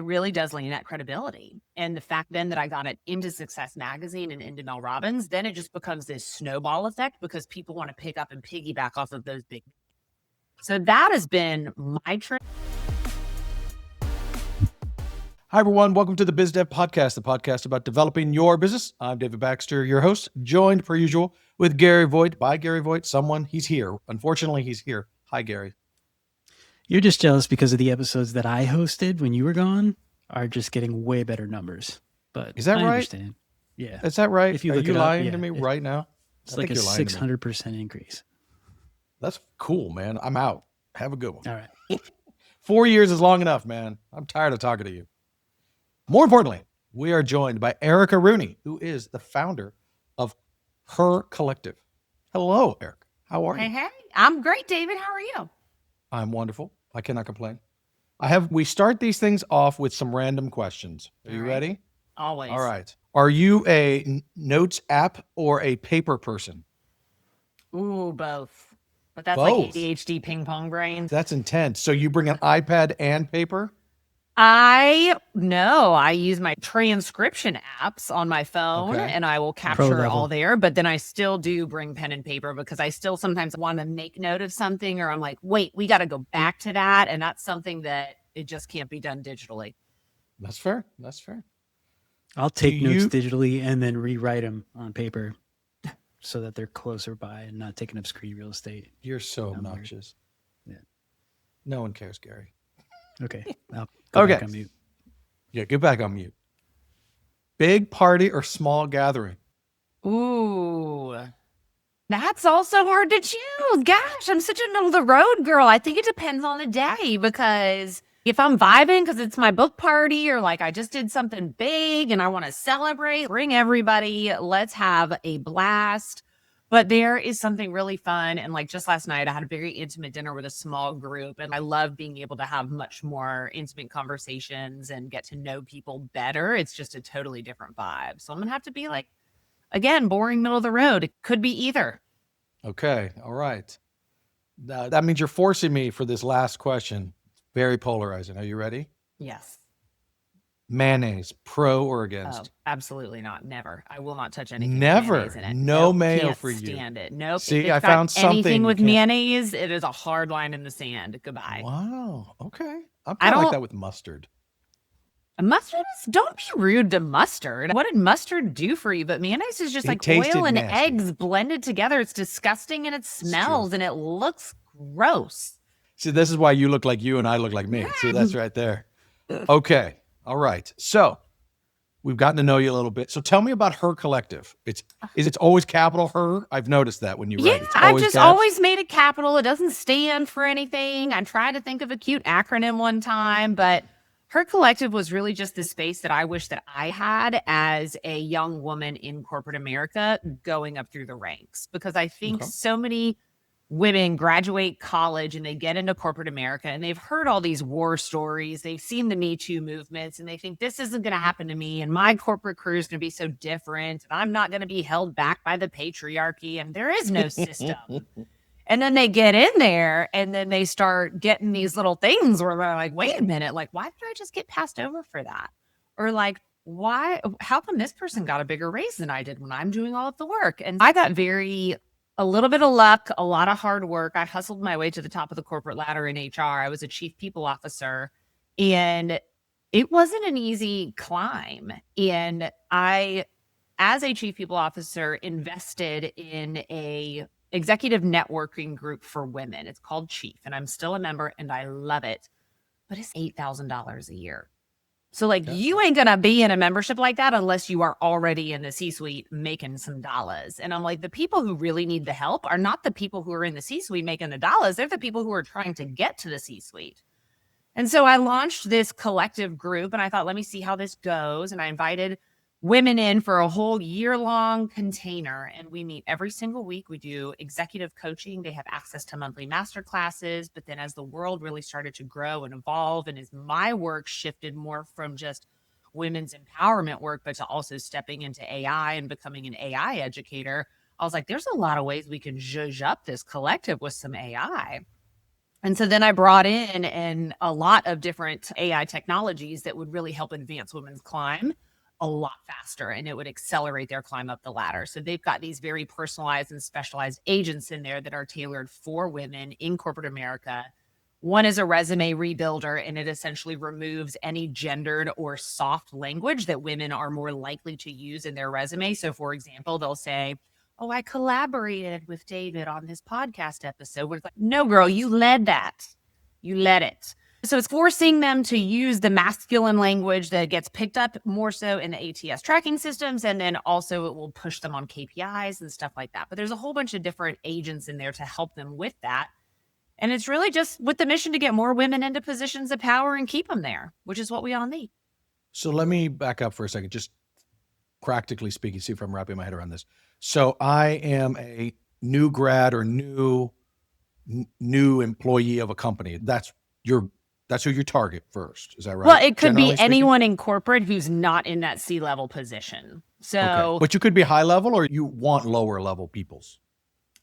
really does lean at credibility. And the fact then that I got it into Success Magazine and into Mel Robbins, then it just becomes this snowball effect because people want to pick up and piggyback off of those big. So that has been my trip. Hi, everyone. Welcome to the Biz Dev Podcast, the podcast about developing your business. I'm David Baxter, your host, joined per usual with Gary Voigt. By Gary Voigt, he's here. Unfortunately, he's here. Hi, Gary. You're just jealous because of the episodes that I hosted when you were gone are just getting way better numbers. But is that I right? Understand. Yeah. Is that right? If you Are you lying to me right now? It's like a 600% increase. That's cool, man. I'm out. Have a good one. All right. 4 years is long enough, man. I'm tired of talking to you. More importantly, we are joined by Erica Rooney, who is the founder of Her Collective. Hello, Erica. How are you? Hey, I'm great, David. How are you? I'm wonderful. I cannot complain. We start these things off with some random questions. Are you ready? Always. All right. Are you a notes app or a paper person? Ooh, both. But that's Both. like ADHD ping pong brain. That's intense. So you bring an iPad and paper? I use my transcription apps on my phone and I will capture all there, but then I still do bring pen and paper because I still sometimes want to make note of something, or I'm like, wait, we got to go back to that. And that's something that it just can't be done digitally. That's fair. I'll take notes digitally and then rewrite them on paper so that they're closer by and not taking up screen real estate. You're so obnoxious. Yeah. No one cares, Gary. Okay. I'll go back on mute. Yeah, get back on mute. Big party or small gathering? Ooh, that's also hard to choose. Gosh, I'm such a middle of the road girl. I think it depends on the day, because if I'm vibing because it's my book party, or like I just did something big and I want to celebrate, bring everybody, let's have a blast. But there is something really fun. And like just last night, I had a very intimate dinner with a small group, and I love being able to have much more intimate conversations and get to know people better. It's just a totally different vibe. So I'm going to have to be like, again, boring middle of the road. It could be either. Okay. All right. That means you're forcing me for this last question. Very polarizing. Are you ready? Yes. Mayonnaise, pro or against? Oh, absolutely not. Never. I will not touch anything. Never. With mayonnaise in it. No mayo can't for you. Stand it. Nope. See, I found something. Anything with mayonnaise, it is a hard line in the sand. Goodbye. Wow. Okay. I'm kind of like that with mustard. Mustard don't be rude to mustard. What did mustard do for you? But mayonnaise is just like oil and eggs blended together. It's disgusting and it smells and it looks gross. See, this is why you look like you and I look like me. See, that's right there. Okay. All right. So we've gotten to know you a little bit. So tell me about Her Collective. It's always capital Her? I've noticed that when you write. Yeah, I've just always made it capital. It doesn't stand for anything. I tried to think of a cute acronym one time, but Her Collective was really just the space that I wish that I had as a young woman in corporate America going up through the ranks. Because I think so many women graduate college and they get into corporate America and they've heard all these war stories. They've seen the Me Too movements and they think this isn't going to happen to me. And my corporate career is going to be so different. And I'm not going to be held back by the patriarchy. And there is no system. And then they get in there and then they start getting these little things where they're like, wait a minute, like, why did I just get passed over for that? Or like, how come this person got a bigger raise than I did when I'm doing all of the work? And I got a little bit of luck, a lot of hard work. I hustled my way to the top of the corporate ladder in HR. I was a chief people officer, and it wasn't an easy climb. And I, as a chief people officer, invested in a executive networking group for women. It's called Chief, and I'm still a member and I love it, but it's $8,000 a year. So like you ain't gonna be in a membership like that unless you are already in the C-suite making some dollars. And I'm like, the people who really need the help are not the people who are in the C-suite making the dollars. They're the people who are trying to get to the C-suite. And so I launched this collective group and I thought, let me see how this goes. And I invited women in for a whole year-long container. And we meet every single week. We do executive coaching. They have access to monthly master classes. But then as the world really started to grow and evolve, and as my work shifted more from just women's empowerment work, but to also stepping into AI and becoming an AI educator, I was like, there's a lot of ways we can zhuzh up this collective with some AI. And so then I brought in a lot of different AI technologies that would really help advance women's climb a lot faster, and it would accelerate their climb up the ladder. So they've got these very personalized and specialized agents in there that are tailored for women in corporate America. One is a resume rebuilder, and it essentially removes any gendered or soft language that women are more likely to use in their resume. So, for example, they'll say, "Oh, I collaborated with David on this podcast episode." Where it's like, no, girl, you led that. You led it. So it's forcing them to use the masculine language that gets picked up more so in the ATS tracking systems. And then also it will push them on KPIs and stuff like that. But there's a whole bunch of different agents in there to help them with that. And it's really just with the mission to get more women into positions of power and keep them there, which is what we all need. So let me back up for a second, just practically speaking, see if I'm wrapping my head around this. So I am a new grad or new employee of a company. That's who you target first. Is that right? Well, it could Generally be speaking? anyone in corporate who's not in that C-level position. So Okay. But you could be high level, or you want lower level peoples?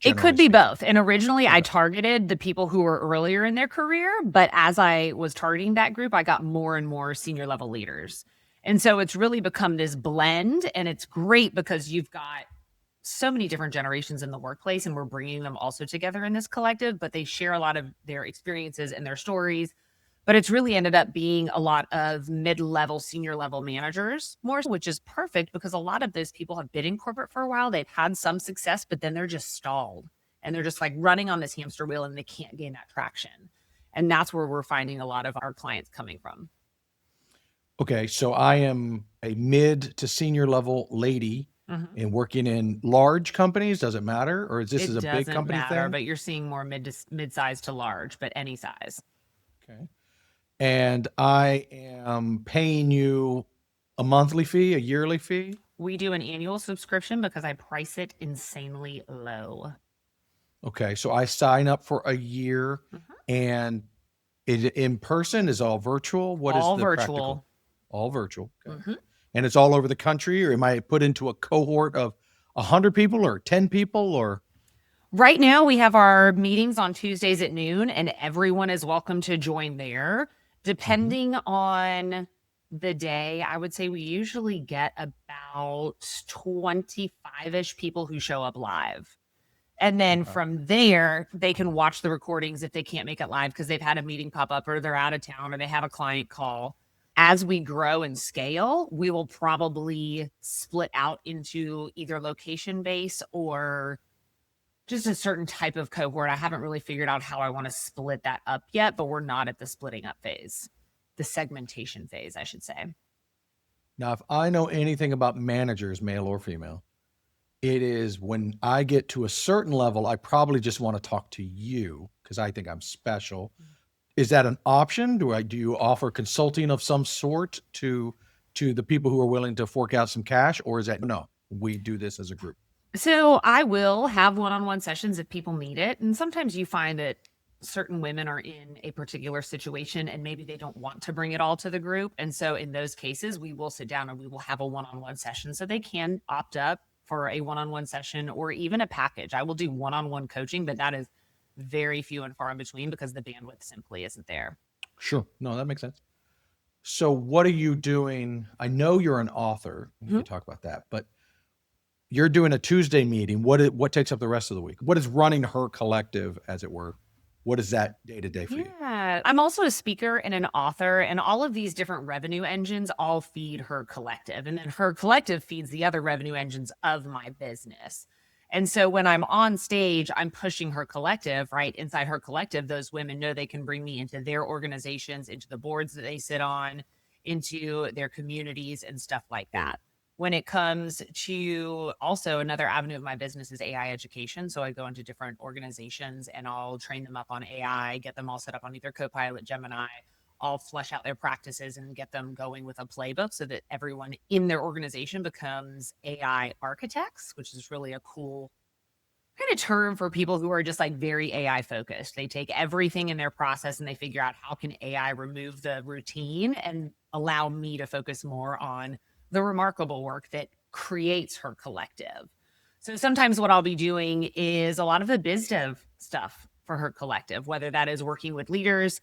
It could be Generally both. And originally I targeted the people who were earlier in their career, but as I was targeting that group, I got more and more senior level leaders. And so it's really become this blend, and it's great because you've got so many different generations in the workplace, and we're bringing them also together in this collective, but they share a lot of their experiences and their stories. But it's really ended up being a lot of mid-level, senior level managers more, which is perfect because a lot of those people have been in corporate for a while. They've had some success, but then they're just stalled and they're just like running on this hamster wheel and they can't gain that traction. And that's where we're finding a lot of our clients coming from. Okay. So I am a mid to senior level lady and working in large companies. Does it matter? Or is this a big company thing? But you're seeing more mid-size to large, but any size. Okay. And I am paying you a monthly fee, a yearly fee? We do an annual subscription because I price it insanely low. Okay. So I sign up for a year and is it in person? Is all virtual? What is all the virtual. Practical? All virtual. Okay. And it's all over the country, or am I put into a cohort of 100 people or 10 people or? Right now we have our meetings on Tuesdays at noon, and everyone is welcome to join there. Depending on the day, I would say we usually get about 25-ish people who show up live. And then from there, they can watch the recordings if they can't make it live because they've had a meeting pop up or they're out of town or they have a client call. As we grow and scale, we will probably split out into either location base or just a certain type of cohort. I haven't really figured out how I want to split that up yet, but we're not at the splitting up phase, the segmentation phase, I should say. Now, if I know anything about managers, male or female, it is when I get to a certain level, I probably just want to talk to you because I think I'm special. Is that an option? Do you offer consulting of some sort to the people who are willing to fork out some cash, or is that no, we do this as a group? So I will have one-on-one sessions if people need it. And sometimes you find that certain women are in a particular situation and maybe they don't want to bring it all to the group. And so in those cases, we will sit down and we will have a one-on-one session. So they can opt up for a one-on-one session or even a package. I will do one-on-one coaching, but that is very few and far in between because the bandwidth simply isn't there. Sure. No, that makes sense. So what are you doing? I know you're an author. We can talk about that, but you're doing a Tuesday meeting. What takes up the rest of the week? What is running her collective, as it were? What is that day to day for you? Yeah, I'm also a speaker and an author, and all of these different revenue engines all feed her collective. And then her collective feeds the other revenue engines of my business. And so when I'm on stage, I'm pushing her collective, right? Inside her collective, those women know they can bring me into their organizations, into the boards that they sit on, into their communities and stuff like that. When it comes to also another avenue of my business is AI education. So I go into different organizations and I'll train them up on AI, get them all set up on either Copilot, Gemini. I'll flesh out their practices and get them going with a playbook so that everyone in their organization becomes AI architects, which is really a cool kind of term for people who are just like very AI focused. They take everything in their process and they figure out how can AI remove the routine and allow me to focus more on the remarkable work that creates her collective. So sometimes what I'll be doing is a lot of the biz dev stuff. for her collective, whether that is working with leaders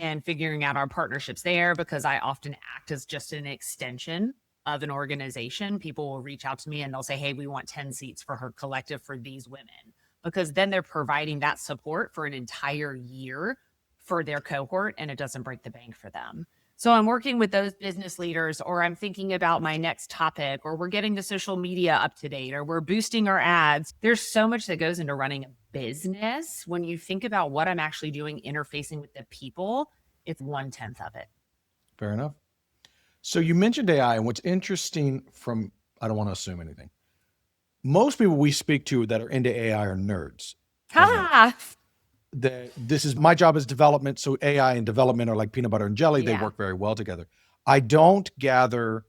and figuring out our partnerships there, because I often act as just an extension of an organization. People will reach out to me and they'll say, hey, we want 10 seats for her collective for these women, because then they're providing that support for an entire year for their cohort, and it doesn't break the bank for them. So I'm working with those business leaders, or I'm thinking about my next topic, or we're getting the social media up to date, or we're boosting our ads. There's so much that goes into running a business. When you think about what I'm actually doing, interfacing with the people, it's 1/10 of it. Fair enough. So you mentioned AI, and what's interesting from, I don't want to assume anything. Most people we speak to that are into AI are nerds. Ha! This is my job is development. So AI and development are like peanut butter and jelly. They work very well together. I don't gather,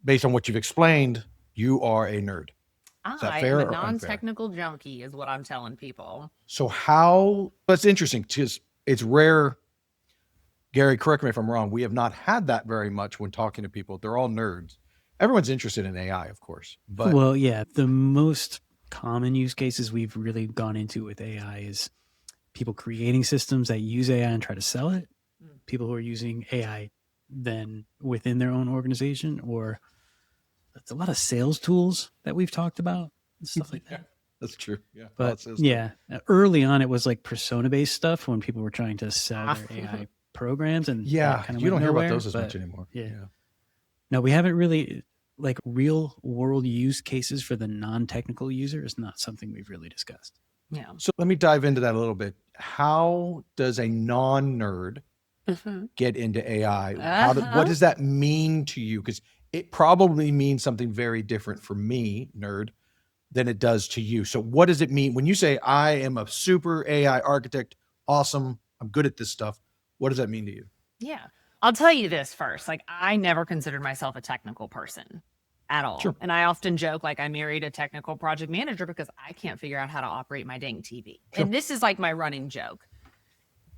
based on what you've explained, you are a nerd. Is that fair I'm a or non-technical junkie is what I'm telling people. So that's interesting because it's rare. Gary, correct me if I'm wrong. We have not had that very much when talking to people. They're all nerds. Everyone's interested in AI, of course. But well, yeah, the most common use cases we've really gone into with AI is people creating systems that use AI and try to sell it. People who are using AI then within their own organization, or it's a lot of sales tools that we've talked about and stuff like that. That's true. Yeah. But early on, it was like persona-based stuff when people were trying to sell their AI programs, and you don't hear about those as much anymore. No, we haven't really, like, real world use cases for the non-technical user is not something we've really discussed. Yeah. So let me dive into that a little bit. How does a non-nerd get into AI? What does that mean to you? Because it probably means something very different for me, nerd, than it does to you. So what does it mean when you say I am a super AI architect? Awesome. I'm good at this stuff. What does that mean to you? Yeah. I'll tell you this first. Like, I never considered myself a technical person at all. Sure. And I often joke, like, I married a technical project manager because I can't figure out how to operate my dang TV. Sure. And this is like my running joke.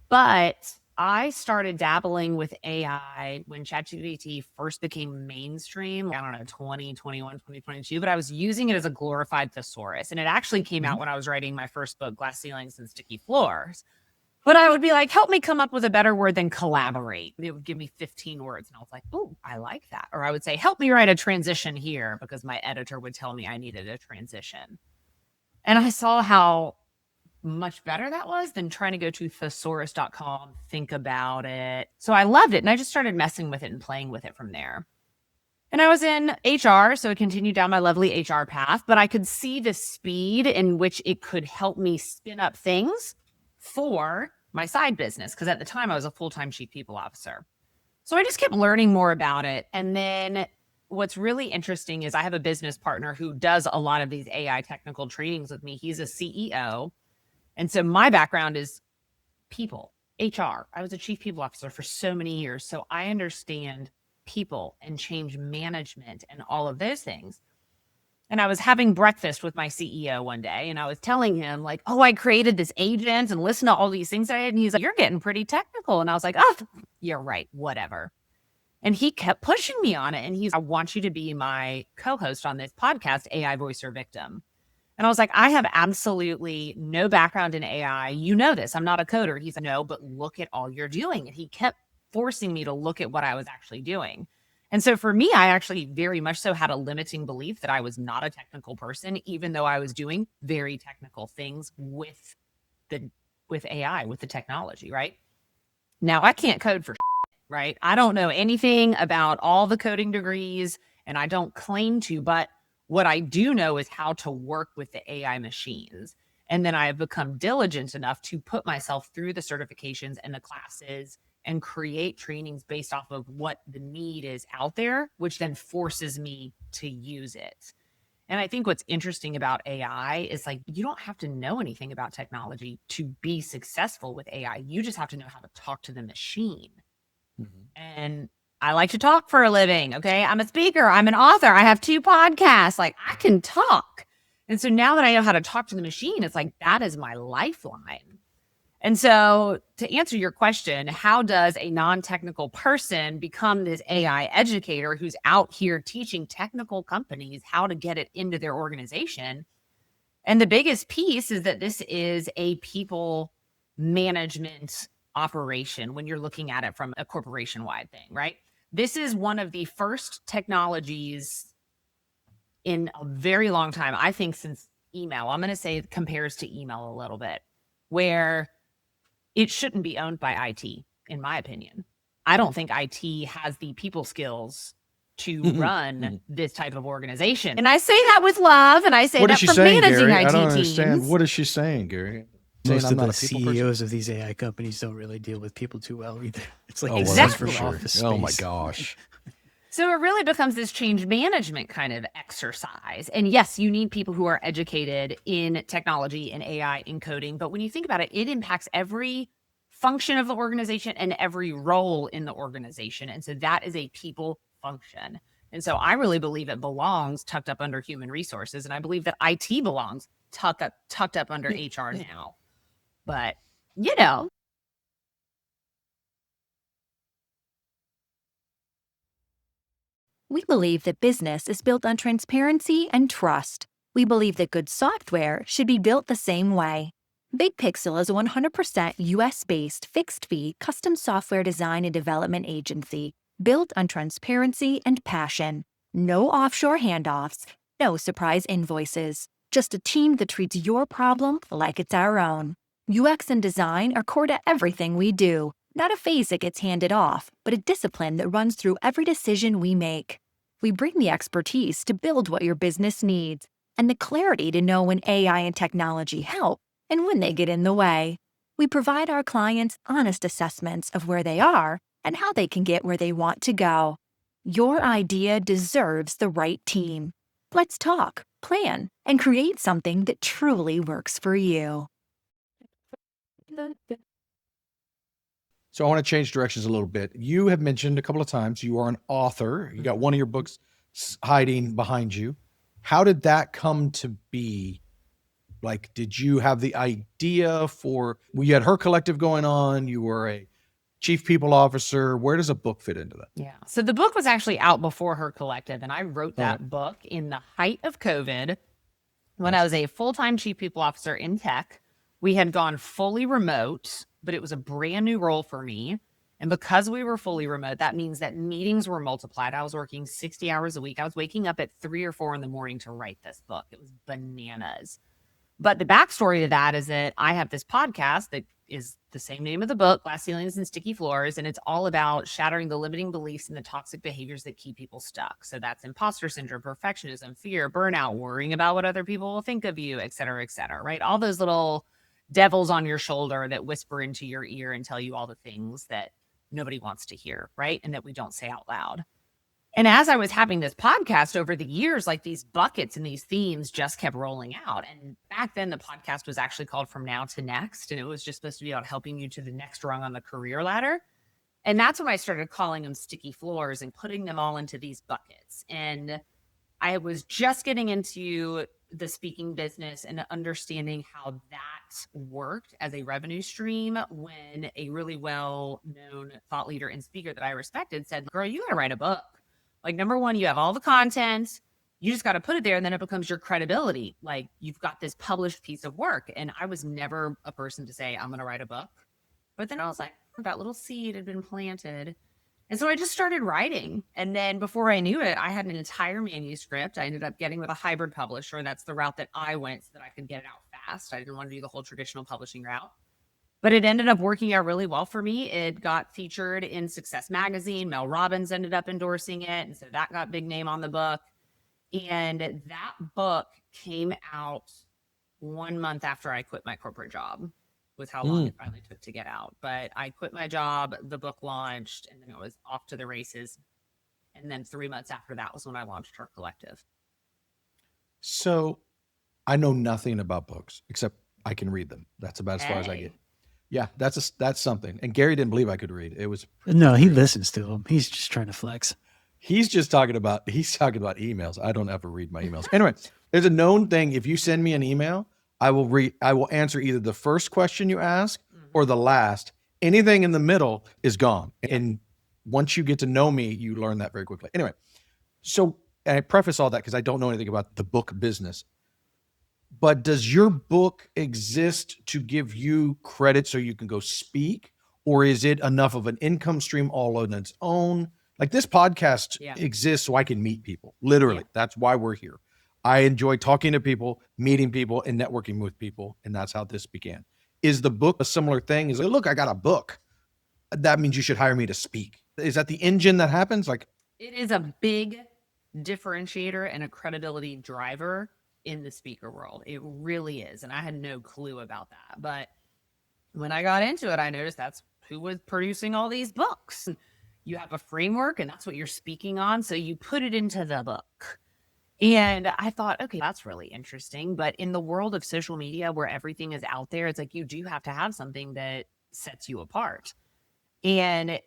But I started dabbling with AI when ChatGPT first became mainstream. I don't know, 2021, 2022, but I was using it as a glorified thesaurus. And it actually came out when I was writing my first book, Glass Ceilings and Sticky Floors. But I would be like, help me come up with a better word than collaborate. It would give me 15 words. And I was like, oh, I like that. Or I would say, help me write a transition here, because my editor would tell me I needed a transition. And I saw how much better that was than trying to go to thesaurus.com, think about it. So I loved it. And I just started messing with it and playing with it from there. And I was in HR, so I continued down my lovely HR path, but I could see the speed in which it could help me spin up things for my side business, because at the time I was a full-time chief people officer. So I just kept learning more about it. And then what's really interesting is I have a business partner who does a lot of these AI technical trainings with me. He's a CEO. And so my background is people, HR. I was a chief people officer for so many years. So I understand people and change management and all of those things. And I was having breakfast with my CEO one day, and I was telling him, like, oh, I created this agent and listen to all these things I did. And he's like, you're getting pretty technical. And I was like, oh, you're right, whatever. And he kept pushing me on it. And I want you to be my co-host on this podcast, AI Voice or Victim. And I was like, I have absolutely no background in AI. You know this. I'm not a coder. He's like, no, but look at all you're doing. And he kept forcing me to look at what I was actually doing. And so for me, I actually very much so had a limiting belief that I was not a technical person, even though I was doing very technical things with AI, with the technology, right? Now, I can't code for right? I don't know anything about all the coding degrees, and I don't claim to, but what I do know is how to work with the AI machines. And then I have become diligent enough to put myself through the certifications and the classes and create trainings based off of what the need is out there, which then forces me to use it. And I think what's interesting about AI is, like, you don't have to know anything about technology to be successful with AI. You just have to know how to talk to the machine. Mm-hmm. And I like to talk for a living. Okay. I'm a speaker. I'm an author. I have 2 podcasts. Like, I can talk. And so now that I know how to talk to the machine, it's like, that is my lifeline. And so to answer your question, how does a non-technical person become this AI educator who's out here teaching technical companies how to get it into their organization? And the biggest piece is that this is a people management operation when you're looking at it from a corporation-wide thing, right? This is one of the first technologies in a very long time, I think since email. I'm going to say it compares to email a little bit, where it shouldn't be owned by IT, in my opinion. I don't think IT has the people skills to run this type of organization. And I say that with love, and I say What that is she from saying, managing Gary? IT I don't teams. understand. What is she saying, Gary? Saying Most I'm of not the a people person? CEOs of these AI companies don't really deal with people too well either. It's like Oh, well, Exactly. that's for office sure. Oh my space. gosh. So it really becomes this change management kind of exercise. And yes, you need people who are educated in technology and AI and coding. But when you think about it, it impacts every function of the organization and every role in the organization. And so that is a people function. And so I really believe it belongs tucked up under human resources. And I believe that IT belongs tucked up under HR now. But, you know, We believe that business is built on transparency and trust. We believe that good software should be built the same way. Big Pixel is a 100% US-based fixed-fee custom software design and development agency built on transparency and passion. No offshore handoffs, no surprise invoices. Just a team that treats your problem like it's our own. UX and design are core to everything we do. Not a phase that gets handed off, but a discipline that runs through every decision we make. We bring the expertise to build what your business needs and the clarity to know when AI and technology help and when they get in the way. We provide our clients honest assessments of where they are and how they can get where they want to go. Your idea deserves the right team. Let's talk, plan, and create something that truly works for you. So I want to change directions a little bit. You have mentioned a couple of times you are an author. You got one of your books hiding behind you. How did that come to be? Like, did you have the idea for, well, you had Her Collective going on, you were a chief people officer. Where does a book fit into that? yeah. So the book was actually out before Her Collective, and I wrote that book in the height of COVID when I was a full-time chief people officer in tech. We had gone fully remote, but it was a brand new role for me. And because we were fully remote, that means that meetings were multiplied. I was working 60 hours a week. I was waking up at 3 or 4 in the morning to write this book. It was bananas. But the backstory to that is that I have this podcast that is the same name of the book, Glass Ceilings and Sticky Floors, and it's all about shattering the limiting beliefs and the toxic behaviors that keep people stuck. So that's imposter syndrome, perfectionism, fear, burnout, worrying about what other people will think of you, et cetera, right? All those little devils on your shoulder that whisper into your ear and tell you all the things that nobody wants to hear, right? And that we don't say out loud. And as I was having this podcast over the years, like these buckets and these themes just kept rolling out. And back then the podcast was actually called From Now to Next. And it was just supposed to be about helping you to the next rung on the career ladder. And that's when I started calling them sticky floors and putting them all into these buckets. And I was just getting into the speaking business and understanding how that worked as a revenue stream when a really well-known thought leader and speaker that I respected said, girl, you got to write a book. Like, number one, you have all the content. You just got to put it there, and then it becomes your credibility. Like, you've got this published piece of work. And I was never a person to say, I'm going to write a book. But then I was like, that little seed had been planted. And so I just started writing. And then before I knew it, I had an entire manuscript. I ended up getting with a hybrid publisher. That's the route that I went so that I could get it out fast. I didn't want to do the whole traditional publishing route. But it ended up working out really well for me. It got featured in Success Magazine. Mel Robbins ended up endorsing it. And so that got big name on the book. And that book came out 1 month after I quit my corporate job, was how long it finally took to get out. But I quit my job, the book launched, and then it was off to the races. And then 3 months after that was when I launched Her Collective. So I know nothing about books except I can read them. That's about as far as I get. Yeah, that's something. And Gary didn't believe I could read. It was No, he listens to them. He's just trying to flex. he's talking about emails. I don't ever read my emails. Anyway, there's a known thing. If you send me an email, I will answer either the first question you ask or the last. Anything in the middle is gone. And once you get to know me, you learn that very quickly. Anyway, so and I preface all that because I don't know anything about the book business. But does your book exist to give you credit so you can go speak? Or is it enough of an income stream all on its own? Like this podcast exists so I can meet people. Literally, that's why we're here. I enjoy talking to people, meeting people, and networking with people. And that's how this began. Is the book a similar thing? Is it, look, I got a book. That means you should hire me to speak. Is that the engine that happens? Like, it is a big differentiator and a credibility driver in the speaker world. It really is. And I had no clue about that. But when I got into it, I noticed that's who was producing all these books. You have a framework and that's what you're speaking on. So you put it into the book. And I thought, okay, that's really interesting. But in the world of social media where everything is out there, it's like you do have to have something that sets you apart. And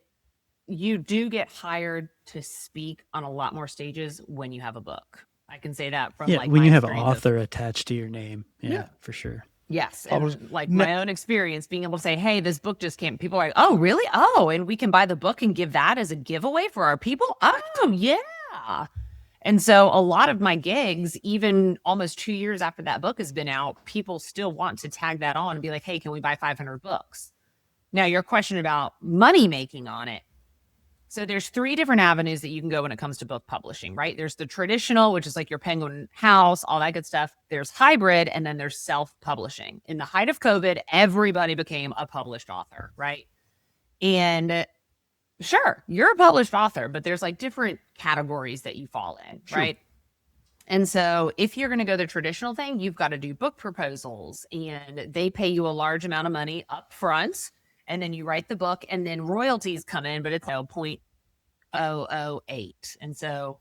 you do get hired to speak on a lot more stages when you have a book. I can say that from like when my you have experience author attached to your name. Yeah, for sure. Yes. And like my own experience being able to say, hey, this book just came. People are like, oh, really? Oh, and we can buy the book and give that as a giveaway for our people. Oh, yeah. And so a lot of my gigs, even almost 2 years after that book has been out, people still want to tag that on and be like, hey, can we buy 500 books? Now, your question about money making on it. So there's 3 different avenues that you can go when it comes to book publishing, right? There's the traditional, which is like your Penguin House, all that good stuff. There's hybrid, and then there's self-publishing. In the height of COVID, everybody became a published author, right? And sure, you're a published author, but there's like different categories that you fall in, right? And so if you're going to go the traditional thing, you've got to do book proposals, and they pay you a large amount of money up front. And then you write the book and then royalties come in, but it's 0.008. And so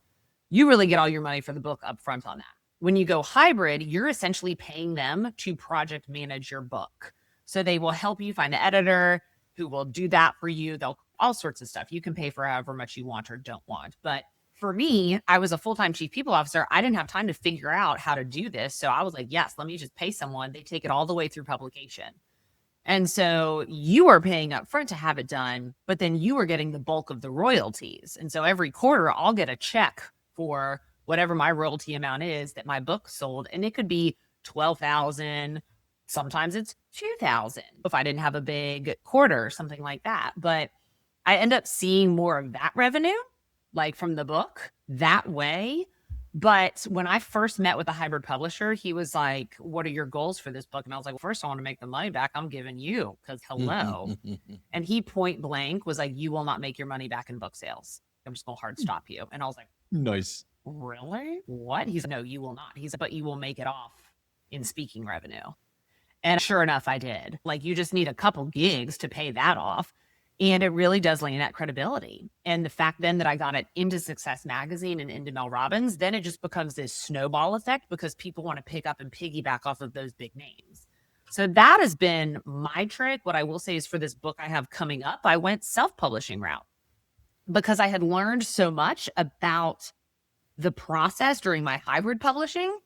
you really get all your money for the book up front on that. When you go hybrid, you're essentially paying them to project manage your book. So they will help you find the editor who will do that for you. They'll all sorts of stuff. You can pay for however much you want or don't want. But for me, I was a full-time chief people officer. I didn't have time to figure out how to do this. So I was like, yes, let me just pay someone. They take it all the way through publication. And so you are paying up front to have it done, but then you are getting the bulk of the royalties. And so every quarter I'll get a check for whatever my royalty amount is that my book sold. And it could be 12,000. Sometimes it's 2,000 if I didn't have a big quarter or something like that. But I end up seeing more of that revenue, like from the book that way. But when I first met with a hybrid publisher, he was like, what are your goals for this book? And I was like, well, first I want to make the money back I'm giving you, because hello. And he point blank was like, you will not make your money back in book sales. I'm just going to hard stop you. And I was like, nice. Really? What? He's like, no, you will not. He's like, but you will make it off in speaking revenue. And sure enough, I did. Like, you just need a couple gigs to pay that off. And it really does land that credibility. And the fact then that I got it into Success Magazine and into Mel Robbins, then it just becomes this snowball effect because people want to pick up and piggyback off of those big names. So that has been my trick. What I will say is for this book I have coming up, I went self-publishing route because I had learned so much about the process during my hybrid publishing.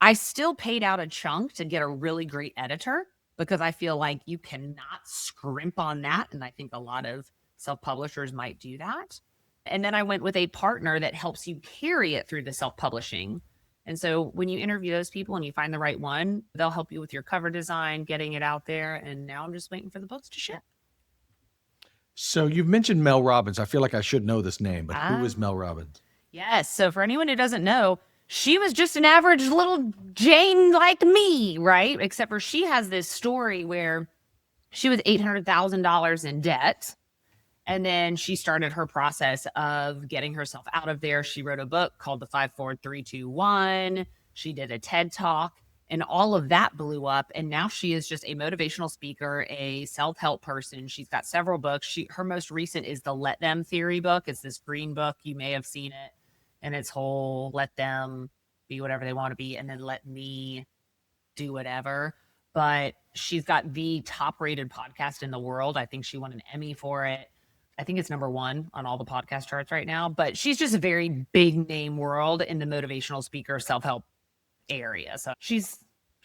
I still paid out a chunk to get a really great editor, because I feel like you cannot scrimp on that. And I think a lot of self-publishers might do that. And then I went with a partner that helps you carry it through the self-publishing. And so when you interview those people and you find the right one, they'll help you with your cover design, getting it out there. And now I'm just waiting for the books to ship. So you've mentioned Mel Robbins. I feel like I should know this name, but who is Mel Robbins? Yes. So for anyone who doesn't know, she was just an average little Jane like me, right? Except for she has this story where she was $800,000 in debt. And then she started her process of getting herself out of there. She wrote a book called The 5, 4, 3, 2, 1. She did a TED Talk, and all of that blew up. And now she is just a motivational speaker, a self-help person. She's got several books. Her most recent is the Let Them Theory book. It's this green book. You may have seen it. And it's whole let them be whatever they want to be and then let me do whatever. But she's got the top rated podcast in the world. I think she won an Emmy for it. I think it's number 1 on all the podcast charts right now. But she's just a very big name world in the motivational speaker self-help area. So she's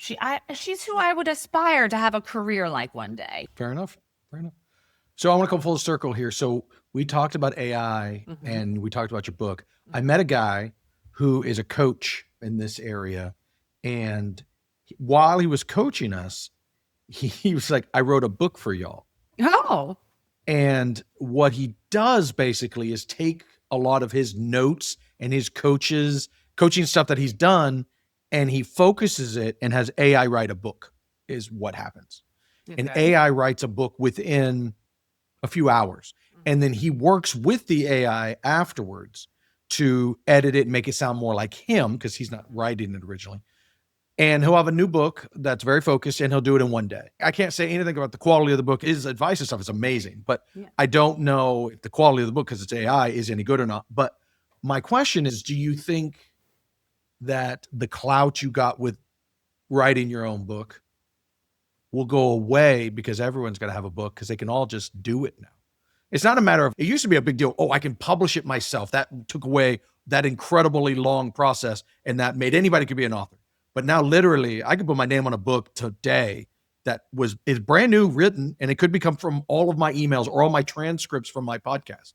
who I would aspire to have a career like one day. Fair enough. So I want to come full circle here. So we talked about AI and we talked about your book. I met a guy who is a coach in this area, and while he was coaching us, he was like, I wrote a book for y'all. Oh, And what he does basically is take a lot of his notes and his coaching stuff that he's done, and he focuses it and has AI write a book is what happens. And okay. AI writes a book within a few hours. And then he works with the AI afterwards to edit it and make it sound more like him, because he's not writing it originally. And he'll have a new book that's very focused, and he'll do it in one day. I can't say anything about the quality of the book. His advice and stuff is amazing, but Yeah. I don't know if the quality of the book, because it's AI, is any good or not. But my question is, do you think that the clout you got with writing your own book will go away because everyone's going to have a book, because they can all just do it now? It's not a matter of, it used to be a big deal. Oh, I can publish it myself. That took away that incredibly long process, and that made anybody could be an author. But now literally I could put my name on a book today that is brand new written, and it could become from all of my emails or all my transcripts from my podcast,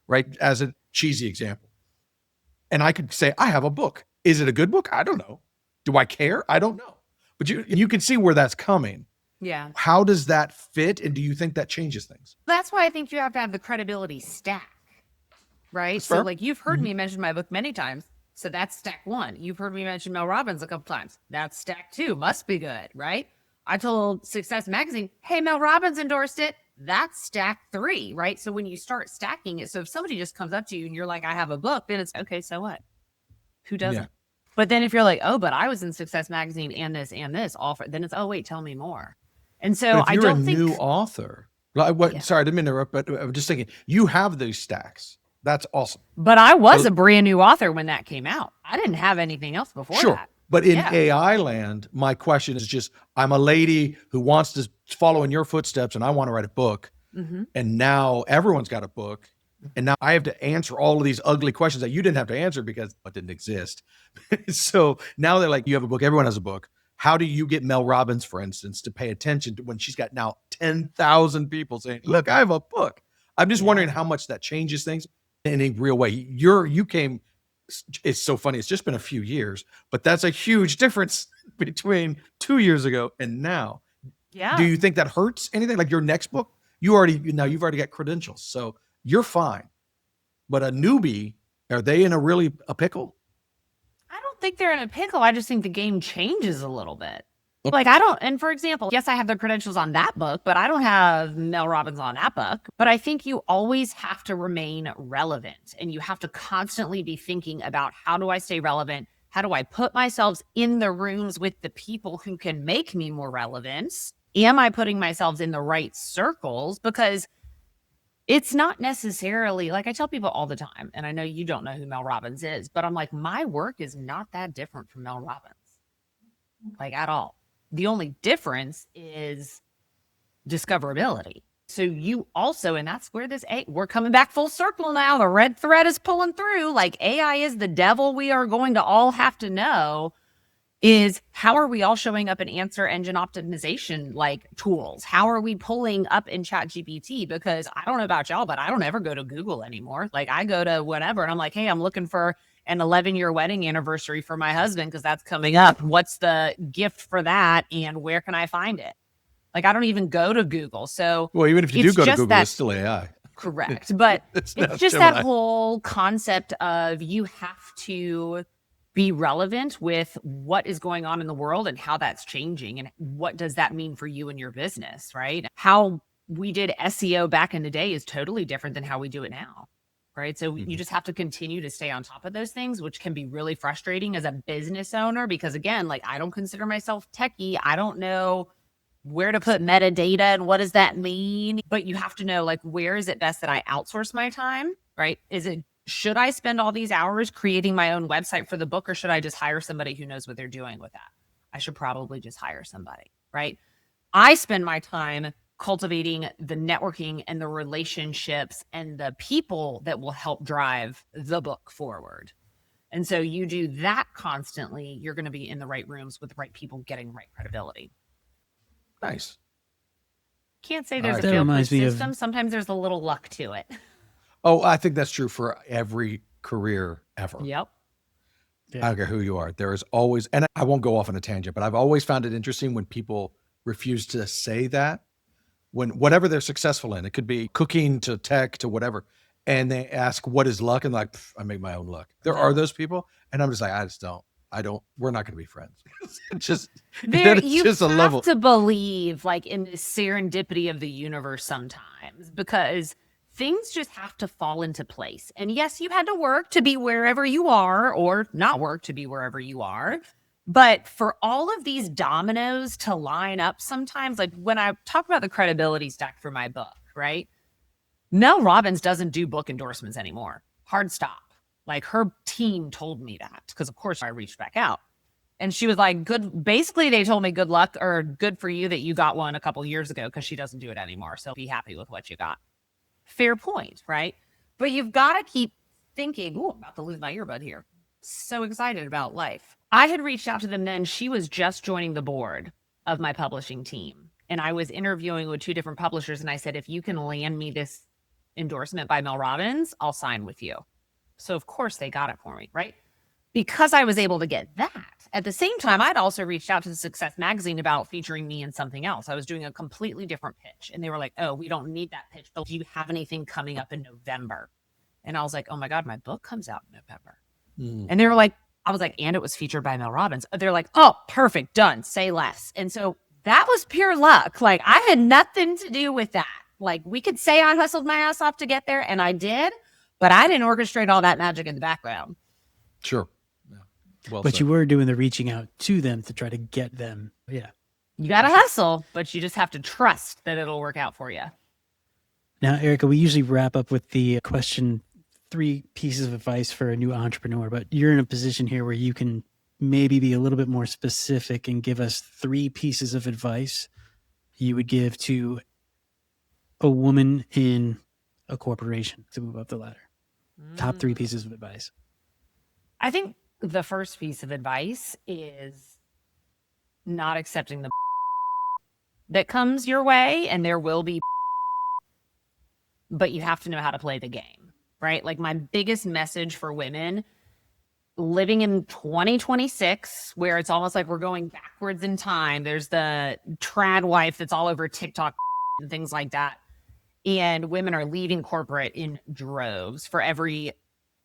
right? As a cheesy example. And I could say, I have a book. Is it a good book? I don't know. Do I care? I don't know. But you can see where that's coming. Yeah. How does that fit? And do you think that changes things? That's why I think you have to have the credibility stack, right? That's So fair. like you've heard me mention my book many times. So that's stack 1. You've heard me mention Mel Robbins a couple times. That's stack 2. Must be good, right? I told Success Magazine, hey, Mel Robbins endorsed it. That's stack 3, right? So when you start stacking it, so if somebody just comes up to you and you're like, I have a book, then it's okay, so what? Who doesn't? Yeah. But then if you're like, oh, but I was in Success Magazine and this, all for, then it's, oh, wait, tell me more. And so But if I you're don't a think new author, Yeah. sorry, I didn't mean to interrupt, but I'm just thinking, you have those stacks. That's awesome. But I was So- a brand new author when that came out. I didn't have anything else before Sure. that. But in Yeah. AI land, my question is just, I'm a lady who wants to follow in your footsteps, and I want to write a book. Mm-hmm. And now everyone's got a book. And now I have to answer all of these ugly questions that you didn't have to answer because it didn't exist. So now they're like, you have a book. Everyone has a book. How do you get Mel Robbins, for instance, to pay attention to when she's got now 10,000 people saying, look, I have a book? I'm just wondering how much that changes things in a real way. You came, it's so funny. It's just been a few years, but that's a huge difference between 2 years ago and now. Yeah. Do you think that hurts anything? Like your next book, you've already got credentials, so you're fine. But a newbie, are they in a pickle? I don't think they're in a pickle. I just think the game changes a little bit. Okay. Like I don't, and for example, yes, I have the credentials on that book, but I don't have Mel Robbins on that book. But I think you always have to remain relevant, and you have to constantly be thinking about, how do I stay relevant? How do I put myself in the rooms with the people who can make me more relevant? Am I putting myself in the right circles? Because it's not necessarily, like I tell people all the time, and I know you don't know who Mel Robbins is, but I'm like, my work is not that different from Mel Robbins, like at all. The only difference is discoverability. So you also, and that's where we're coming back full circle now. The red thread is pulling through. Like AI is the devil. We are going to all have to know is, how are we all showing up in answer engine optimization like tools? How are we pulling up in ChatGPT? Because I don't know about y'all, but I don't ever go to Google anymore. Like I go to whatever and I'm like, hey, I'm looking for an 11-year wedding anniversary for my husband because that's coming up. What's the gift for that? And where can I find it? Like I don't even go to Google. So Well, even if you do it's go to just Google, that- it's still AI. correct. But It's not it's just that Gemini. whole concept of you have to be relevant with what is going on in the world and how that's changing and what does that mean for you and your business, right? How we did SEO back in the day is totally different than how we do it now, right? So you just have to continue to stay on top of those things, which can be really frustrating as a business owner because, again, like I don't consider myself techie. I don't know where to put metadata and what does that mean? But you have to know, like, where is it best that I outsource my time, right? Should I spend all these hours creating my own website for the book, or should I just hire somebody who knows what they're doing with that? I should probably just hire somebody, right? I spend my time cultivating the networking and the relationships and the people that will help drive the book forward. And so you do that constantly, you're going to be in the right rooms with the right people getting the right credibility. Nice. Can't say there's All a right. That feel-proof reminds me of- system. Sometimes there's a little luck to it. Oh, I think that's true for every career ever. Yep. I don't care who you are. There is always, and I won't go off on a tangent, but I've always found it interesting when people refuse to say that, when whatever they're successful in, it could be cooking to tech to whatever, and they ask, what is luck? And like, I make my own luck. There are those people. And I'm just like, I don't, we're not going to be friends. You just a level to believe like in the serendipity of the universe sometimes, because things just have to fall into place. And yes, you had to work to be wherever you are, or not work to be wherever you are. But for all of these dominoes to line up sometimes, like when I talk about the credibility stack for my book, right? Mel Robbins doesn't do book endorsements anymore. Hard stop. Like her team told me that, because of course I reached back out. And she was like, good. Basically, they told me good luck, or good for you that you got one a couple years ago, because she doesn't do it anymore. So be happy with what you got. Fair point, right? But you've got to keep thinking, oh, I'm about to lose my earbud here. So excited about life. I had reached out to them then. She was just joining the board of my publishing team. And I was interviewing with 2 different publishers. And I said, if you can land me this endorsement by Mel Robbins, I'll sign with you. So of course they got it for me, right? Because I was able to get that. At the same time, I'd also reached out to the Success Magazine about featuring me in something else. I was doing a completely different pitch. And they were like, oh, we don't need that pitch, but do you have anything coming up in November? And I was like, oh my God, my book comes out in November. And they were like, I was like, and it was featured by Mel Robbins. They're like, oh, perfect, done, say less. And so that was pure luck. Like I had nothing to do with that. Like we could say I hustled my ass off to get there, and I did, but I didn't orchestrate all that magic in the background. Sure. Yeah. Well, but said. You were doing the reaching out to them to try to get them. Yeah. You got to hustle, but you just have to trust that it'll work out for you. Now, Erica, we usually wrap up with the question, 3 pieces of advice for a new entrepreneur, but you're in a position here where you can maybe be a little bit more specific and give us 3 pieces of advice you would give to a woman in a corporation to move up the ladder. Top 3 pieces of advice. I think the first piece of advice is not accepting the that comes your way, and there will be, but you have to know how to play the game, right? Like my biggest message for women living in 2026, where it's almost like we're going backwards in time. There's the trad wife that's all over TikTok and things like that. And women are leaving corporate in droves. For every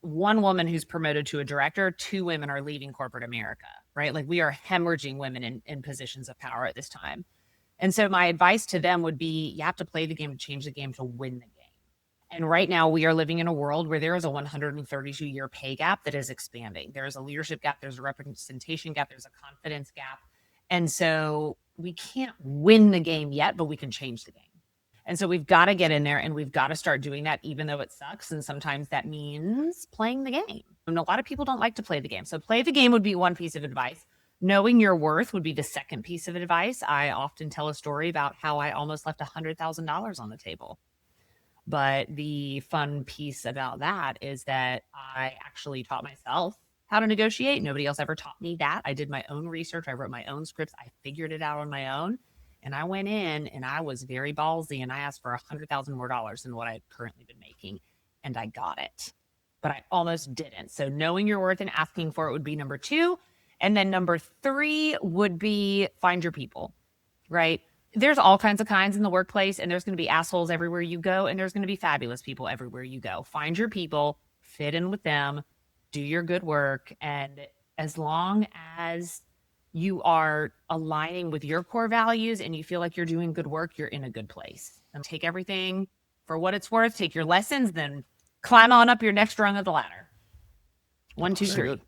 1 woman who's promoted to a director, 2 women are leaving corporate America, right? Like we are hemorrhaging women in positions of power at this time. And so my advice to them would be, you have to play the game to change the game to win the game. And right now we are living in a world where there is a 132-year pay gap that is expanding. There is a leadership gap. There's a representation gap. There's a confidence gap. And so we can't win the game yet, but we can change the game. And so we've got to get in there, and we've got to start doing that, even though it sucks. And sometimes that means playing the game. And a lot of people don't like to play the game. So play the game would be 1 piece of advice. Knowing your worth would be the 2nd piece of advice. I often tell a story about how I almost left $100,000 on the table. But the fun piece about that is that I actually taught myself how to negotiate. Nobody else ever taught me that. I did my own research. I wrote my own scripts. I figured it out on my own. And I went in and I was very ballsy, and I asked for $100,000 more than what I had currently been making. And I got it, but I almost didn't. So knowing your worth and asking for it would be number 2. And then number 3 would be find your people, right? There's all kinds in the workplace, and there's going to be assholes everywhere you go, and there's going to be fabulous people everywhere you go. Find your people, fit in with them, do your good work. And as long as you are aligning with your core values and you feel like you're doing good work, you're in a good place. And take everything for what it's worth, take your lessons, then climb on up your next rung of the ladder. 1, 2, 3. Really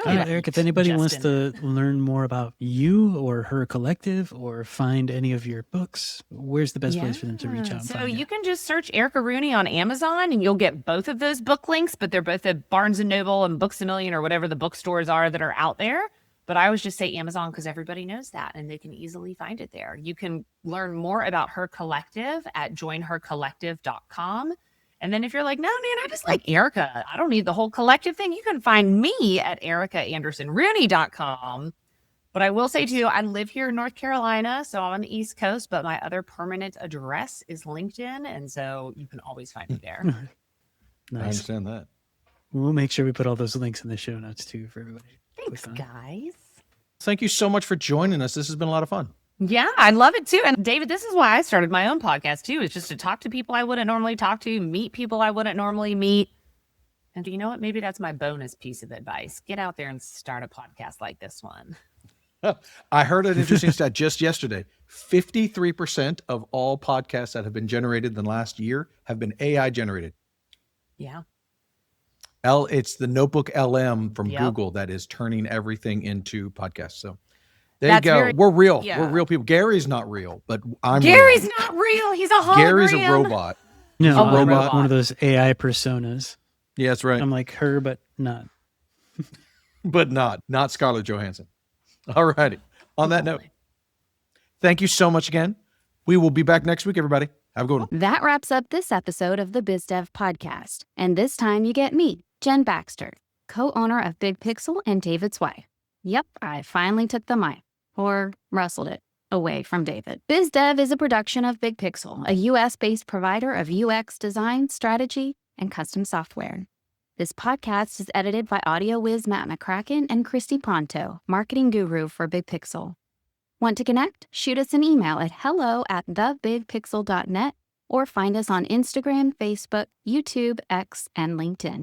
Eric, if anybody wants to learn more about you or her collective or find any of your books, where's the best place for them to reach out? So you can just search Erica Rooney on Amazon, and you'll get both of those book links, but they're both at Barnes & Noble and Books A Million or whatever the bookstores are that are out there. But I always just say Amazon because everybody knows that, and they can easily find it there. You can learn more about her collective at joinhercollective.com. And then if you're like, no, man, I just like Erica, I don't need the whole collective thing, you can find me at ericaandersonrooney.com. But I will say to you, I live here in North Carolina, so I'm on the East Coast, but my other permanent address is LinkedIn. And so you can always find me there. Nice. I understand that. We'll make sure we put all those links in the show notes too for everybody. to Thanks, click on. guys. Thank you so much for joining us. This has been a lot of fun. Yeah, I love it too. And David, this is why I started my own podcast too, is just to talk to people I wouldn't normally talk to, meet people I wouldn't normally meet. And you know what? Maybe that's my bonus piece of advice. Get out there and start a podcast like this one. I heard an interesting stat just yesterday. 53% of all podcasts that have been generated in the last year have been AI generated. Yeah. It's the Notebook LM from Yep. Google that is turning everything into podcasts. So there That's you go. very- We're real. yeah. We're real people. Gary's not real, but I'm Gary's real. not real. He's a hologram. Gary's a robot. No, A I'm robot. one of those AI personas. Yeah, that's right. I'm like her, but not. But not Scarlett Johansson. All righty. On that note, thank you so much again. We will be back next week, everybody. Have a good one. That wraps up this episode of the BizDev Podcast. And this time you get me, Jen Baxter, co-owner of Big Pixel and David's wife. Yep, I finally took the mic, or wrestled it, away from David. BizDev is a production of Big Pixel, a US-based provider of UX design, strategy, and custom software. This podcast is edited by audio whiz Matt McCracken and Christy Ponto, marketing guru for Big Pixel. Want to connect? Shoot us an email at hello@thebigpixel.net or find us on Instagram, Facebook, YouTube, X, and LinkedIn.